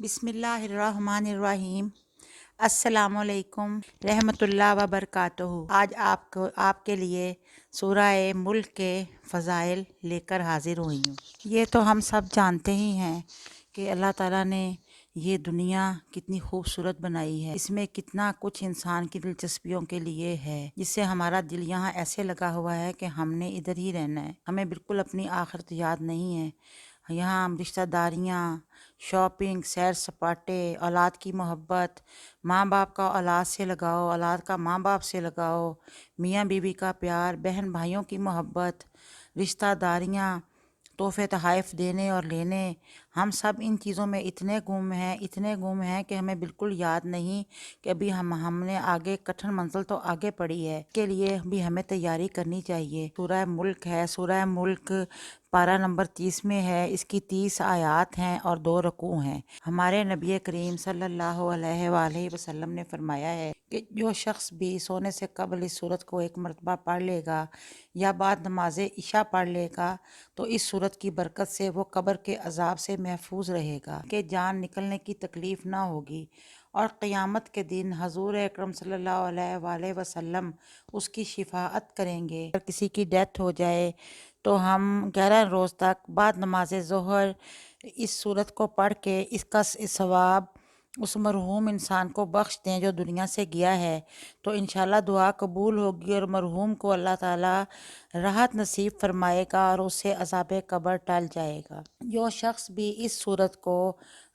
بسم اللہ الرحمن الرحیم۔ السلام علیکم رحمۃ اللہ وبرکاتہ۔ آج آپ کے لیے سورہ ملک کے فضائل لے کر حاضر ہوئی ہوں۔ یہ تو ہم سب جانتے ہی ہیں کہ اللہ تعالیٰ نے یہ دنیا کتنی خوبصورت بنائی ہے، اس میں کتنا کچھ انسان کی دلچسپیوں کے لیے ہے، جس سے ہمارا دل یہاں ایسے لگا ہوا ہے کہ ہم نے ادھر ہی رہنا ہے، ہمیں بالکل اپنی آخرت یاد نہیں ہے۔ یہاں رشتہ داریاں، شاپنگ، سیر سپاٹے، اولاد کی محبت، ماں باپ کا اولاد سے لگاؤ، اولاد کا ماں باپ سے لگاؤ، میاں بیوی کا پیار، بہن بھائیوں کی محبت، رشتہ داریاں، تحفے تحائف دینے اور لینے، ہم سب ان چیزوں میں اتنے گم ہیں کہ ہمیں بالکل یاد نہیں کہ ابھی ہم نے آگے کٹھن منزل تو آگے پڑی ہے، اس کے لیے بھی ہمیں تیاری کرنی چاہیے۔ سورہ ملک ہے، سورہ ملک پارہ نمبر 30 میں ہے، اس کی 30 آیات ہیں اور 2 رکوع ہیں۔ ہمارے نبی کریم صلی اللہ علیہ وآلہ وسلم نے فرمایا ہے کہ جو شخص بھی سونے سے قبل اس سورت کو ایک مرتبہ پڑھ لے گا یا بعد نماز عشاء پڑھ لے گا تو اس سورت کی برکت سے وہ قبر کے عذاب سے محفوظ رہے گا، کہ جان نکلنے کی تکلیف نہ ہوگی، اور قیامت کے دن حضور اکرم صلی اللہ علیہ وآلہ وسلم اس کی شفاعت کریں گے۔ اگر کسی کی ڈیتھ ہو جائے تو ہم 11 روز تک بعد نماز ظہر اس سورت کو پڑھ کے اس کا ثواب اس مرحوم انسان کو بخش دیں جو دنیا سے گیا ہے، تو انشاءاللہ دعا قبول ہوگی اور مرحوم کو اللہ تعالیٰ راحت نصیب فرمائے گا اور اس سے عذاب قبر ٹل جائے گا۔ جو شخص بھی اس سورت کو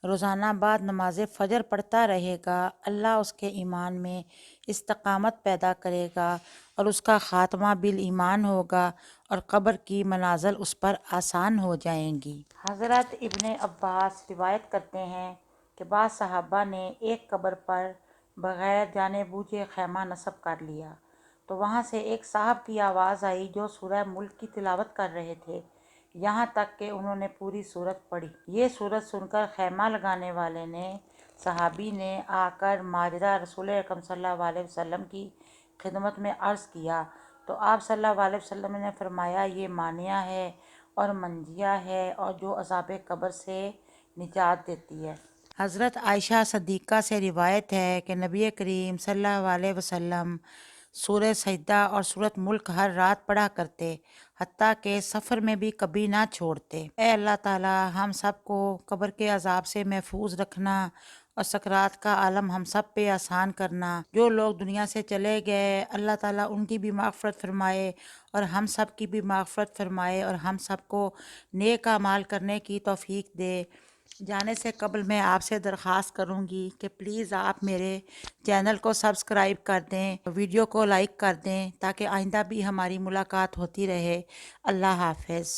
روزانہ بعد نماز فجر پڑھتا رہے گا، اللہ اس کے ایمان میں استقامت پیدا کرے گا اور اس کا خاتمہ بالایمان ہوگا اور قبر کی منازل اس پر آسان ہو جائیں گی۔ حضرت ابن عباس روایت کرتے ہیں کہ بعض صحابہ نے ایک قبر پر بغیر جانے بوجھے خیمہ نصب کر لیا، تو وہاں سے ایک صاحب کی آواز آئی جو سورہ ملک کی تلاوت کر رہے تھے، یہاں تک کہ انہوں نے پوری سورت پڑھی۔ یہ سورت سن کر خیمہ لگانے والے صحابی نے آ کر ماجرہ رسول اکرم صلی اللہ علیہ وسلم کی خدمت میں عرض کیا، تو آپ صلی اللہ علیہ وسلم نے فرمایا یہ مانعہ ہے اور منجیہ ہے اور جو عذاب قبر سے نجات دیتی ہے۔ حضرت عائشہ صدیقہ سے روایت ہے کہ نبی کریم صلی اللہ علیہ وسلم سورہ سجدہ اور سورۃ ملک ہر رات پڑھا کرتے، حتیٰ کہ سفر میں بھی کبھی نہ چھوڑتے۔ اے اللہ تعالیٰ ہم سب کو قبر کے عذاب سے محفوظ رکھنا اور سکرات کا عالم ہم سب پہ آسان کرنا۔ جو لوگ دنیا سے چلے گئے اللہ تعالیٰ ان کی بھی مغفرت فرمائے اور ہم سب کی بھی مغفرت فرمائے اور ہم سب کو نیک اعمال کرنے کی توفیق دے۔ جانے سے قبل میں آپ سے درخواست کروں گی کہ پلیز آپ میرے چینل کو سبسکرائب کر دیں، ویڈیو کو لائک کر دیں تاکہ آئندہ بھی ہماری ملاقات ہوتی رہے۔ اللہ حافظ۔